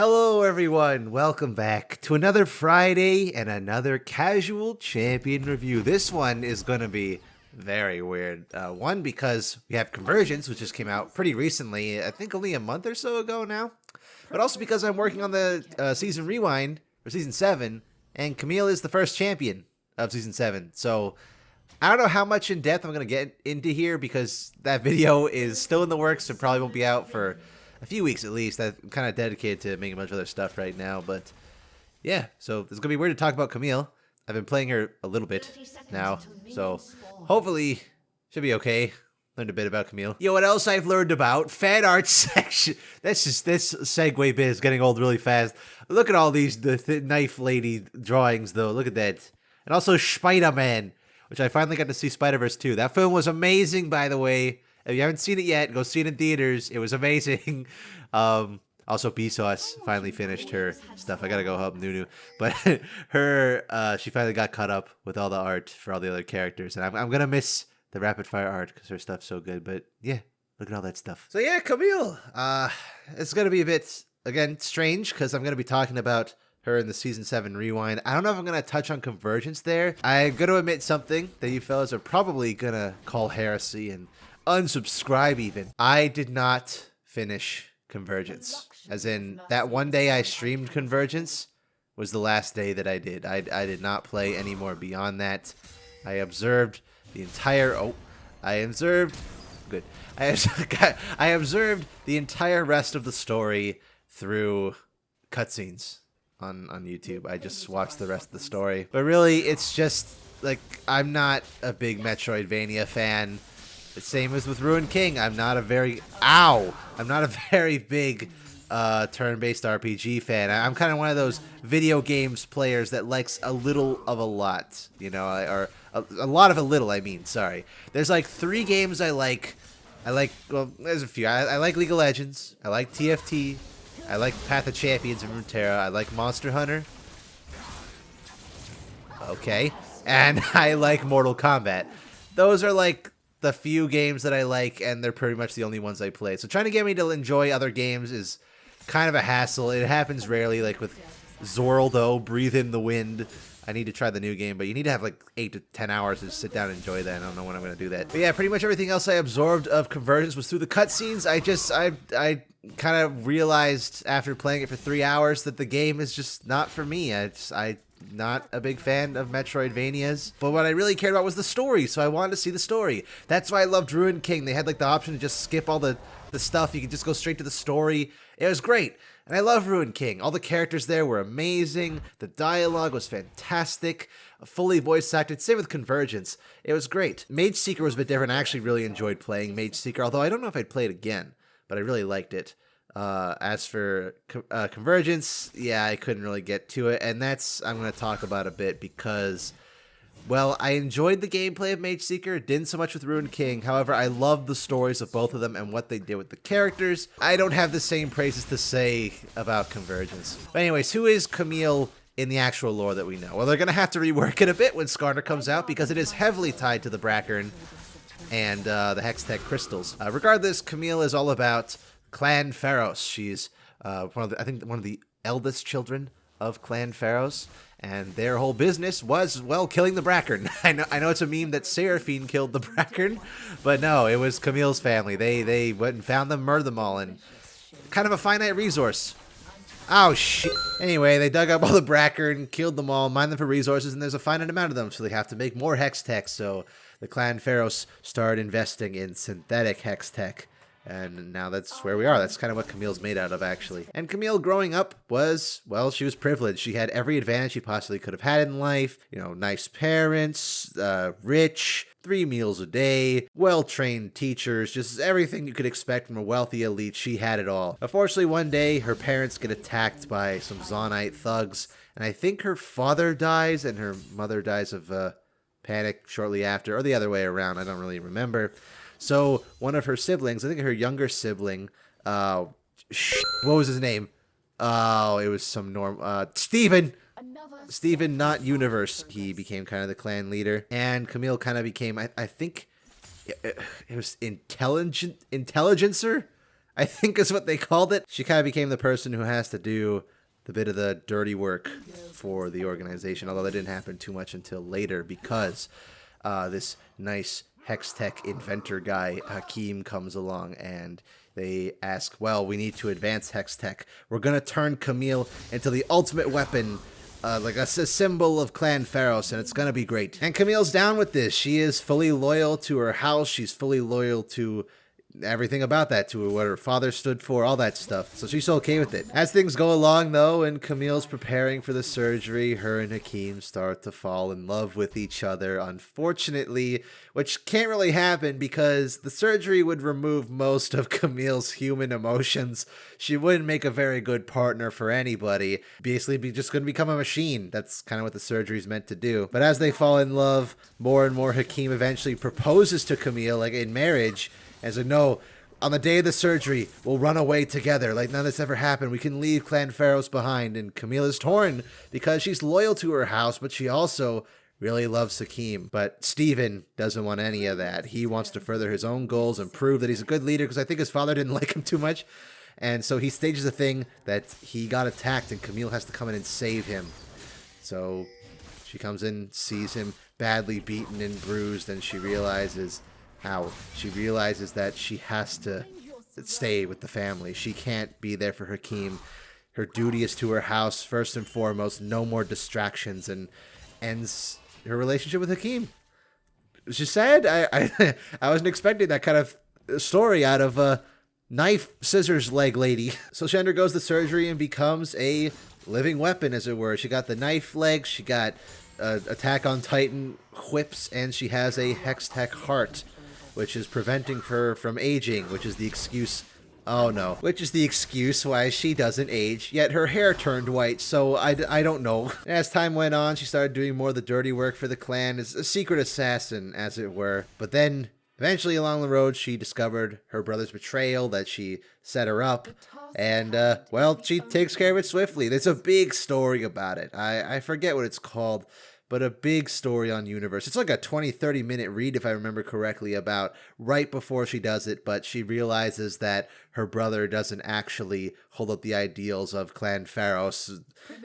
Hello, everyone. Welcome back to another Friday and another casual champion review. This one is going to be very weird. One, because we have Convergence, which just came out pretty recently, I think only a month or so ago now. But also because I'm working on the season rewind for season 7, and Camille is the first champion of season 7. So I don't know how much in depth I'm going to get into here because that video is still in the works and probably won't be out for a few weeks at least. I'm kind of dedicated to making a bunch of other stuff right now, but yeah, so it's gonna be weird to talk about Camille. I've been playing her a little bit now, so hopefully should be okay. Learned a bit about Camille. Yo, what else I've learned about? Fan art section. This segue bit is getting old really fast. Look at all these the knife lady drawings though. Look at that, and also Spider-Man, which I finally got to see Spider-Verse 2. That film was amazing, by the way. If you haven't seen it yet, go see it in theaters. It was amazing. Also, Sauce finally finished her stuff. I gotta go help Nunu. But she finally got caught up with all the art for all the other characters. And I'm gonna miss the rapid fire art because her stuff's so good. But yeah, look at all that stuff. So yeah, Camille. It's gonna be a bit, again, strange because I'm gonna be talking about her in the season 7 rewind. I don't know if I'm gonna touch on Convergence there. I'm gonna admit something that you fellas are probably gonna call heresy and unsubscribe even. I did not finish Convergence. As in, that one day I streamed Convergence was the last day that I did. I did not play anymore beyond that. I observed the entire... I observed the entire rest of the story through cutscenes on YouTube. I just watched the rest of the story. But really, it's just, like, I'm not a big Metroidvania fan. The same as with Ruined King. I'm not a very big turn-based RPG fan. I'm kind of one of those video games players that likes a little of a lot, you know, or a lot of a little, I mean, sorry. There's like 3 games I like, well, there's a few. I like League of Legends, I like TFT, I like Path of Champions and Runeterra, I like Monster Hunter. Okay. And I like Mortal Kombat. Those are like the few games that I like, and they're pretty much the only ones I play. So trying to get me to enjoy other games is kind of a hassle. It happens rarely, like with Zorl, though. Breathe in the Wind. I need to try the new game, but you need to have like 8 to 10 hours to just sit down and enjoy that. I don't know when I'm going to do that. But yeah, pretty much everything else I absorbed of Convergence was through the cutscenes. I kind of realized after playing it for 3 hours that the game is just not for me. I not a big fan of Metroidvanias, but what I really cared about was the story, so I wanted to see the story. That's why I loved Ruined King. They had like the option to just skip all the stuff. You could just go straight to the story. It was great, and I love Ruined King. All the characters there were amazing. The dialogue was fantastic, fully voice acted. Same with Convergence. It was great. Mage Seeker was a bit different. I actually really enjoyed playing Mage Seeker, although I don't know if I'd play it again, but I really liked it. As for Convergence, yeah, I couldn't really get to it, and that's I'm going to talk about a bit because, well, I enjoyed the gameplay of Mage Seeker, didn't so much with Ruined King. However, I loved the stories of both of them and what they did with the characters. I don't have the same praises to say about Convergence. But anyways, who is Camille in the actual lore that we know? Well, they're going to have to rework it a bit when Skarner comes out because it is heavily tied to the Brackern and the Hextech crystals. Regardless, Camille is all about Clan Pharos. She's one of the eldest children of Clan Pharos, and their whole business was, well, killing the Brackern. I know it's a meme that Seraphine killed the Brackern, but no, it was Camille's family. They went and found them, murdered them all, and kind of a finite resource. Oh shit. Anyway, they dug up all the Brackern, killed them all, mined them for resources, and there's a finite amount of them, so they have to make more Hextech. So the Clan Pharos started investing in synthetic Hextech. And now that's where we are. That's kind of what Camille's made out of, actually. And Camille, growing up, was, well, she was privileged. She had every advantage she possibly could have had in life. You know, nice parents, rich, 3 meals a day, well-trained teachers, just everything you could expect from a wealthy elite. She had it all. Unfortunately, one day, her parents get attacked by some Zonite thugs. And I think her father dies, and her mother dies of panic shortly after. Or the other way around. I don't really remember. So one of her siblings, I think her younger sibling, what was his name? Oh, it was some Steven, not Universe. He became kind of the clan leader, and Camille kind of became, I think, it was Intelligencer. I think is what they called it. She kind of became the person who has to do the bit of the dirty work for the organization, although that didn't happen too much until later because this nice hex tech inventor guy, Hakim, comes along and they ask, well, we need to advance hex tech. We're going to turn Camille into the ultimate weapon, like a symbol of Clan Pharos, and it's going to be great. And Camille's down with this. She is fully loyal to her house. She's fully loyal to everything about that, to what her father stood for, all that stuff. So she's okay with it. As things go along, though, and Camille's preparing for the surgery, her and Hakim start to fall in love with each other, unfortunately, which can't really happen because the surgery would remove most of Camille's human emotions. She wouldn't make a very good partner for anybody. Basically, be just going to become a machine. That's kind of what the surgery is meant to do. But as they fall in love, more and more, Hakim eventually proposes to Camille, like in marriage. And so, no, on the day of the surgery, we'll run away together. Like, none of this ever happened. We can leave Clan Pharos behind. And Camille is torn because she's loyal to her house, but she also really loves Hakim. But Steven doesn't want any of that. He wants to further his own goals and prove that he's a good leader because I think his father didn't like him too much. And so he stages a thing that he got attacked and Camille has to come in and save him. So she comes in, sees him badly beaten and bruised, and she realizes that she has to stay with the family. She can't be there for Hakim. Her duty is to her house first and foremost, no more distractions, and ends her relationship with Hakim. It's just sad. I wasn't expecting that kind of story out of a knife, scissors, leg lady. So she undergoes the surgery and becomes a living weapon, as it were. She got the knife legs, she got Attack on Titan whips, and she has a hex tech heart, which is preventing her from aging, which is the excuse. Oh no. Which is the excuse why she doesn't age, yet her hair turned white, so I don't know. As time went on, she started doing more of the dirty work for the clan, as a secret assassin, as it were. But then, eventually along the road, she discovered her brother's betrayal, that she set her up, and, well, she takes care of it swiftly. There's a big story about it. I forget what it's called, but a big story on Universe. It's like a 20-30 minute read, if I remember correctly, about right before she does it, but she realizes that her brother doesn't actually hold up the ideals of Clan Pharos,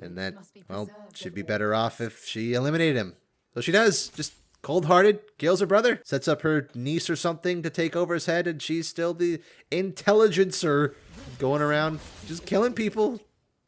and that, well, she'd be better off if she eliminated him. So she does, just cold-hearted, kills her brother, sets up her niece or something to take over his head, and she's still the intelligencer going around just killing people.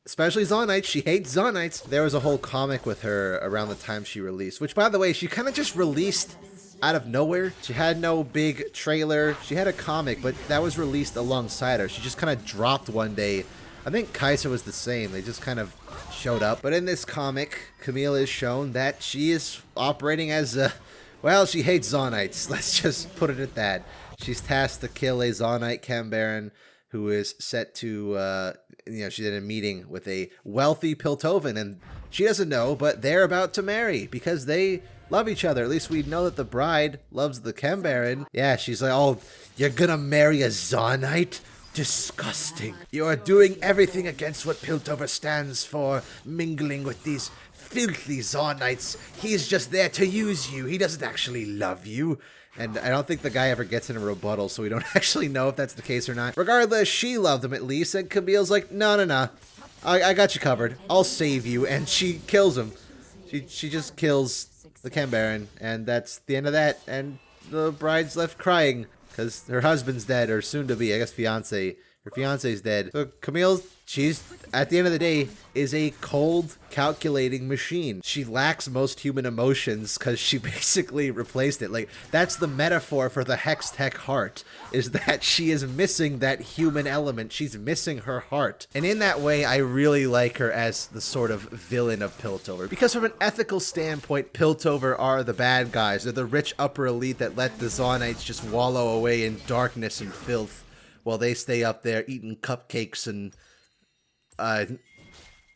Especially Zonites. She hates Zonites. There was a whole comic with her around the time she released, which, by the way, she kind of just released out of nowhere. She had no big trailer. She had a comic, but that was released alongside her. She just kind of dropped one day. I think Kaiser was the same. They just kind of showed up. But in this comic, Camille is shown that she is operating as a... Well, she hates Zonites. Let's just put it at that. She's tasked to kill a Zonite Cambaran who is set to, she's in a meeting with a wealthy Piltovan, and she doesn't know, but they're about to marry because they love each other. At least we know that the bride loves the Cambaran. Yeah, she's like, oh, you're gonna marry a Zonite? Disgusting. You are doing everything against what Piltover stands for, mingling with these filthy Zonites. He's just there to use you. He doesn't actually love you. And I don't think the guy ever gets in a rebuttal, so we don't actually know if that's the case or not. Regardless, she loved him at least, and Camille's like, no. I got you covered. I'll save you. And she kills him. She just kills the Cambaran, and that's the end of that. And the bride's left crying because her husband's dead, or soon to be, I guess, fiance. Her fiance's dead. So Camille, she's, at the end of the day, is a cold, calculating machine. She lacks most human emotions because she basically replaced it. Like, that's the metaphor for the Hex Tech heart, is that she is missing that human element. She's missing her heart. And in that way, I really like her as the sort of villain of Piltover. Because from an ethical standpoint, Piltover are the bad guys. They're the rich upper elite that let the Zonites just wallow away in darkness and filth, while they stay up there eating cupcakes and, I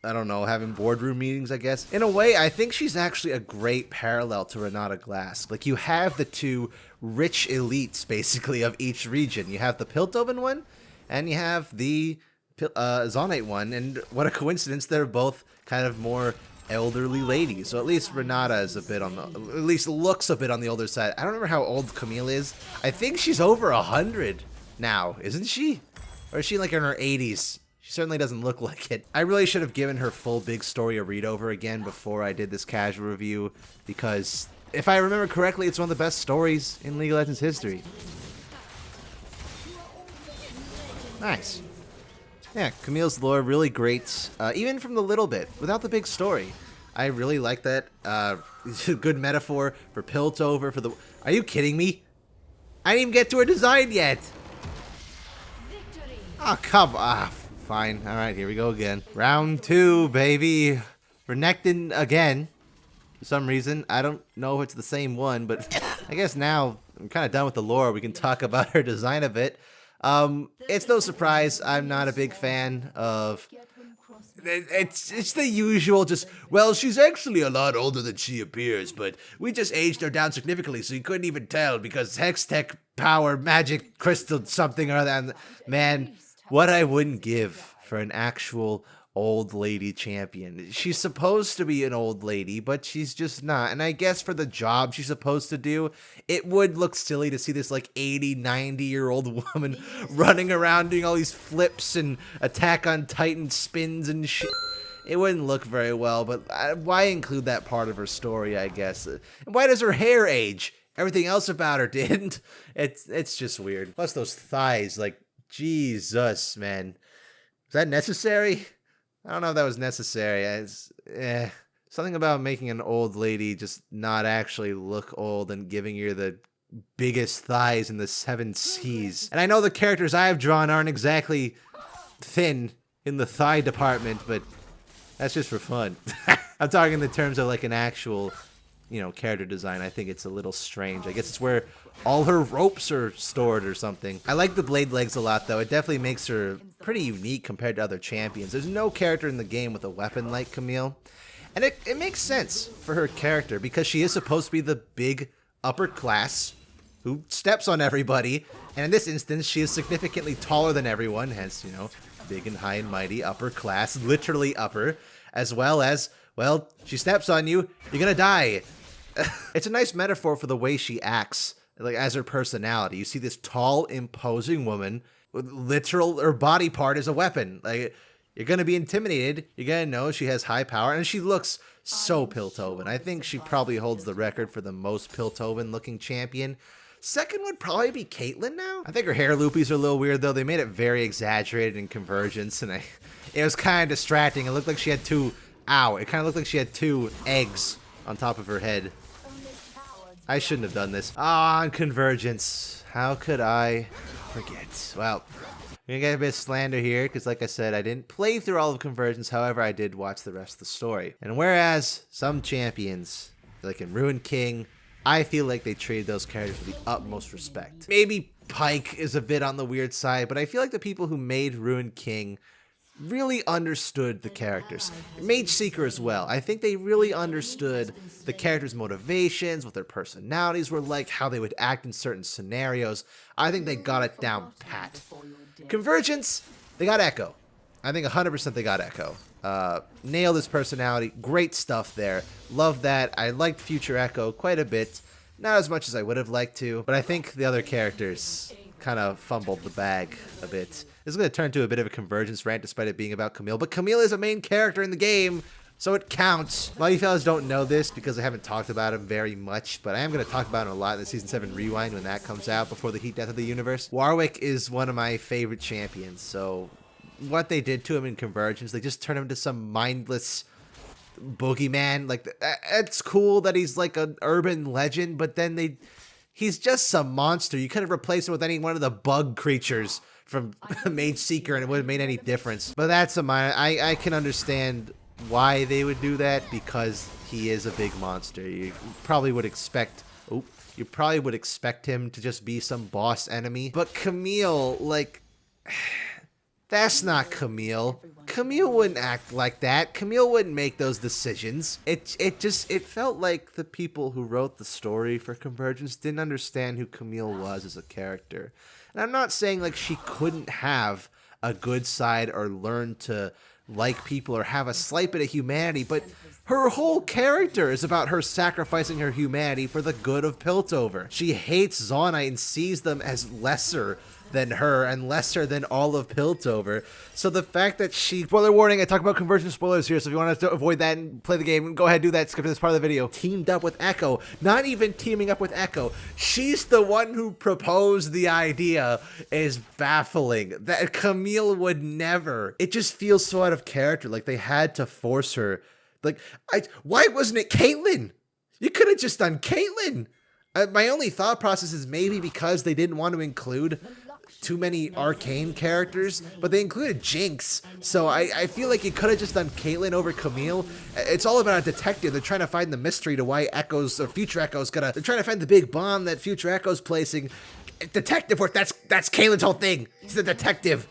don't know, having boardroom meetings, I guess. In a way, I think she's actually a great parallel to Renata Glass. Like, you have the two rich elites, basically, of each region. You have the Piltovan one, and you have the Zonite one, and what a coincidence, they're both kind of more elderly ladies. So at least Renata is a bit on the, at least looks a bit on the older side. I don't remember how old Camille is. I think she's over 100. Now, isn't she? Or is she like in her 80s? She certainly doesn't look like it. I really should have given her full big story a read over again before I did this casual review, because if I remember correctly, it's one of the best stories in League of Legends history. Nice. Yeah, Camille's lore, really great, even from the little bit, without the big story. I really like that. Good metaphor for Piltover, for the... Are you kidding me? I didn't even get to her design yet! Oh, come on. Fine. Alright, here we go again. Round 2, baby. Renekton again. For some reason. I don't know if it's the same one, but I guess now I'm kind of done with the lore. We can talk about her design a bit. It's no surprise I'm not a big fan of... It's the usual just, well, she's actually a lot older than she appears, but we just aged her down significantly so you couldn't even tell because Hextech power, magic, crystal, something or other. And man, what I wouldn't give for an actual old lady champion. She's supposed to be an old lady, but she's just not. And I guess for the job she's supposed to do, it would look silly to see this like 80, 90-year-old woman running around doing all these flips and Attack on Titan spins and shit. It wouldn't look very well, but why include that part of her story, I guess? And why does her hair age? Everything else about her didn't. It's just weird. Plus those thighs, like, Jesus, man. Is that necessary? I don't know if that was necessary. Something about making an old lady just not actually look old and giving her the biggest thighs in the 7 seas. And I know the characters I have drawn aren't exactly thin in the thigh department, but that's just for fun. I'm talking in the terms of like an actual, you know, character design. I think it's a little strange. I guess it's where all her ropes are stored or something. I like the blade legs a lot, though. It definitely makes her pretty unique compared to other champions. There's no character in the game with a weapon like Camille. And it makes sense for her character because she is supposed to be the big upper class who steps on everybody. And in this instance, she is significantly taller than everyone, hence, you know, big and high and mighty, upper class, literally upper, as well as, well, she steps on you, you're gonna die. It's a nice metaphor for the way she acts, like as her personality. You see this tall, imposing woman with literal, her body part is a weapon. Like, you're gonna be intimidated. You're gonna know she has high power, and she looks so Piltover. I think she probably holds the record for the most Piltover-looking champion. Second would probably be Caitlyn now. I think her hair loopies are a little weird, though. They made it very exaggerated in Convergence, and it was kind of distracting. It looked like she had two... Ow. It kind of looked like she had 2 eggs on top of her head. I shouldn't have done this. Ah, on Convergence. How could I forget? Well, we're gonna get a bit of slander here, because like I said, I didn't play through all of Convergence. However, I did watch the rest of the story. And whereas some champions, like in Ruined King, I feel like they treated those characters with the utmost respect. Maybe Pyke is a bit on the weird side, but I feel like the people who made Ruined King really understood the characters. Mage Seeker as well. I think they really understood the characters' motivations, what their personalities were like, how they would act in certain scenarios. I think they got it down pat. Convergence, they got Echo. I think 100% they got Echo. Nailed his personality. Great stuff there. Love that. I liked Future Echo quite a bit. Not as much as I would have liked to, but I think the other characters kind of fumbled the bag a bit. This is going to turn to a bit of a Convergence rant despite it being about Camille, but Camille is a main character in the game, so it counts. A lot of you fellas don't know this because I haven't talked about him very much, but I am going to talk about him a lot in the Season 7 Rewind when that comes out before the Heat Death of the Universe. Warwick is one of my favorite champions, so what they did to him in Convergence, they just turned him into some mindless boogeyman. Like, it's cool that he's like an urban legend, but then he's just some monster. You could have replaced him with any one of the bug creatures from Mage Seeker and it wouldn't have made any difference. But that's a minor. I can understand why they would do that because he is a big monster. You probably would expect him to just be some boss enemy. But Camille, like, that's not Camille. Camille wouldn't act like that. Camille wouldn't make those decisions. It felt like the people who wrote the story for Convergence didn't understand who Camille was as a character. And I'm not saying like she couldn't have a good side or learn to like people or have a slight bit of humanity, but her whole character is about her sacrificing her humanity for the good of Piltover. She hates Zaunite and sees them as lesser than her and lesser than all of Piltover. So the fact that she, spoiler warning, I talk about Convergence spoilers here, so if you want to avoid that and play the game, go ahead and do that, skip this part of the video. Teamed up with Echo, not even teaming up with Echo. She's the one who proposed the idea is baffling. That Camille would never. It just feels so out of character, like they had to force her. Like, why wasn't it Caitlyn? You could have just done Caitlyn. My only thought process is maybe because they didn't want to include too many arcane characters, but they included Jinx, so I feel like you could have just done Caitlyn over Camille. It's all about a detective. They're trying to find the mystery to why Echo's, or Future Echo's they're trying to find the big bomb that Future Echo's placing. Detective work, that's Caitlyn's whole thing. He's a detective.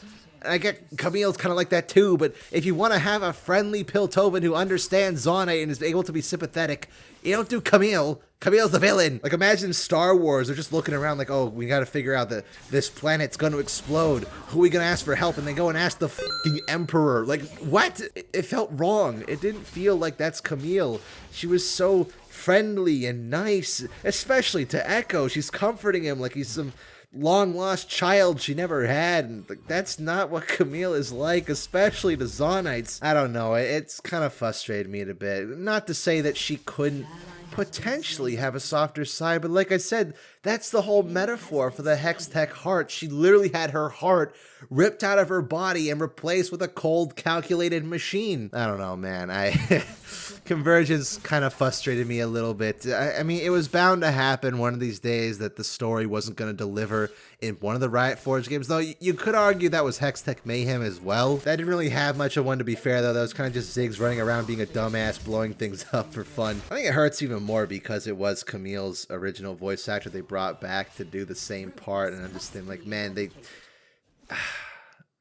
I get Camille's kind of like that too, but if you want to have a friendly Piltover who understands Zonite and is able to be sympathetic, you don't do Camille. Camille's the villain. Like, imagine Star Wars, they're just looking around like, oh, we got to figure out that this planet's going to explode. Who are we going to ask for help? And they go and ask the fucking Emperor. Like, what? It felt wrong. It didn't feel like that's Camille. She was so friendly and nice, especially to Echo. She's comforting him like he's some long-lost child she never had, and that's not what Camille is like, especially to Zonites. I don't know, it's kind of frustrated me a bit. Not to say that she couldn't potentially have a softer side, but like I said, that's the whole metaphor for the Hextech heart. She literally had her heart ripped out of her body and replaced with a cold, calculated machine. I don't know, man. Convergence kind of frustrated me a little bit. I mean, it was bound to happen one of these days that the story wasn't going to deliver in one of the Riot Forge games, though you could argue that was Hextech Mayhem as well. That didn't really have much of one, to be fair, though. That was kind of just Ziggs running around being a dumbass, blowing things up for fun. I think it hurts even more because it was Camille's original voice actor they brought back to do the same part, and I'm just thinking, like, man,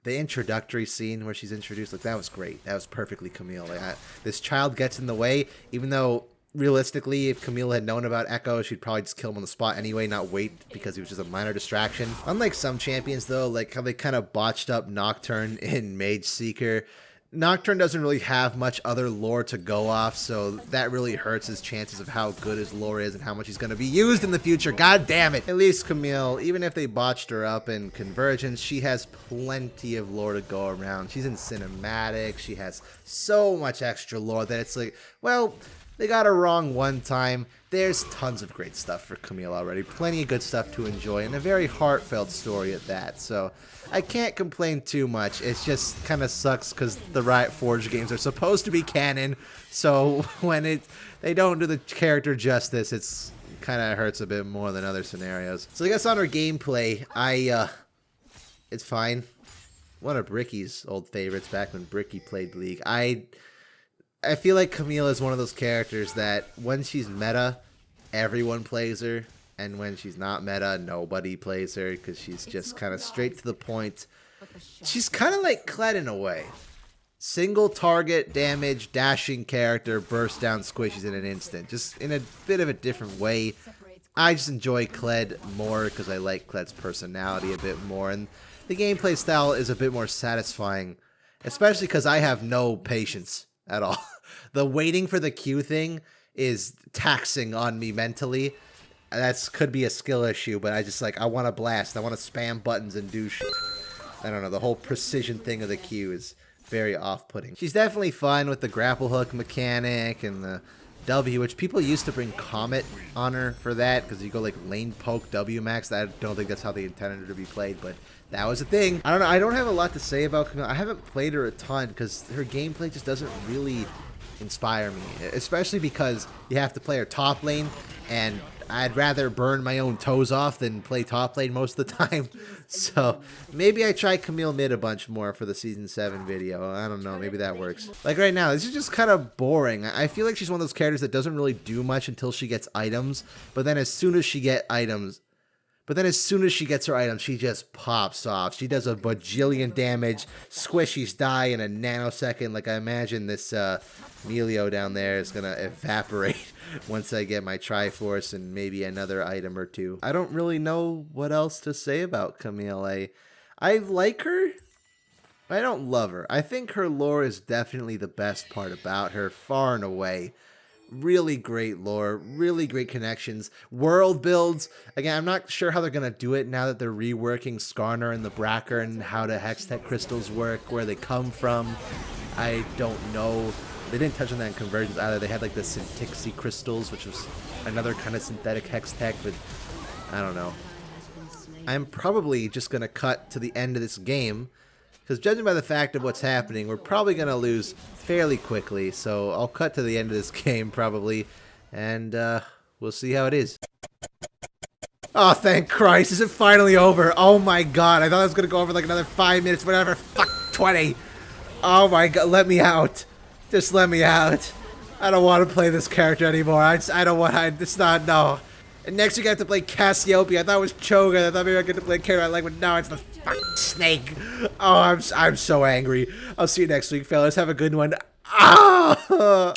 the introductory scene where she's introduced, like, that was great. That was perfectly Camille. Like, this child gets in the way, even though realistically, if Camille had known about Echo, she'd probably just kill him on the spot anyway, not wait because he was just a minor distraction. Unlike some champions, though, like how they kind of botched up Nocturne in Mage Seeker, Nocturne doesn't really have much other lore to go off, so that really hurts his chances of how good his lore is and how much he's going to be used in the future. God damn it. At least Camille, even if they botched her up in Convergence, she has plenty of lore to go around. She's in cinematics. She has so much extra lore that it's like, well, they got her wrong one time. There's tons of great stuff for Camille already. Plenty of good stuff to enjoy, and a very heartfelt story at that. So I can't complain too much. It just kind of sucks because the Riot Forge games are supposed to be canon. So when they don't do the character justice, it's kind of hurts a bit more than other scenarios. So I guess on her gameplay, it's fine. One of Bricky's old favorites back when Bricky played League. I feel like Camille is one of those characters that when she's meta, everyone plays her, and when she's not meta, nobody plays her because she's just kind of straight to the point. She's kind of like Kled in a way. Single target damage, dashing character, burst down squishies in an instant. Just in a bit of a different way. I just enjoy Kled more because I like Kled's personality a bit more, and the gameplay style is a bit more satisfying, especially because I have no patience at all. The waiting for the Q thing is taxing on me mentally. That's could be a skill issue, but I want to blast. I want to spam buttons and do shit. I don't know, the whole precision thing of the Q is very off-putting. She's definitely fun with the grapple hook mechanic and the W, which people used to bring Comet on her for that, because you go like lane poke W max. I don't think that's how they intended her to be played, but that was a thing. I don't know, I don't have a lot to say about Camille. I haven't played her a ton because her gameplay just doesn't really inspire me, especially because you have to play her top lane, and I'd rather burn my own toes off than play top lane most of the time. So maybe I try Camille mid a bunch more for the Season 7 video. I don't know, maybe that works. Like right now, this is just kind of boring. I feel like she's one of those characters that doesn't really do much until she gets items, but then as soon as she gets her items, she just pops off. She does a bajillion damage. Squishies die in a nanosecond. Like, I imagine this Melio down there is going to evaporate once I get my Triforce and maybe another item or two. I don't really know what else to say about Camille. I like her. I don't love her. I think her lore is definitely the best part about her, far and away. really great lore, really great connections, world builds. Again, I'm not sure how they're going to do it now that they're reworking Skarner and the Bracker and how the Hextech crystals work, where they come from. I don't know. They didn't touch on that in Convergence either. They had like the Syntixi crystals, which was another kind of synthetic Hextech, but I don't know. I'm probably just going to cut to the end of this game, because judging by the fact of what's happening, we're probably going to lose fairly quickly. So I'll cut to the end of this game probably, and we'll see how it is. Oh, thank Christ. Is it finally over? Oh my god. I thought I was going to go over like another 5 minutes, whatever. Fuck, 20. Oh my god. Let me out. Just let me out. I don't want to play this character anymore. I don't want to. It's not, no. And next week I have to play Cassiopeia. I thought it was Choga. I thought maybe I get to play a character I like, but no, it's the fucking snake. Oh, I'm so angry. I'll see you next week, fellas. Have a good one. Ah!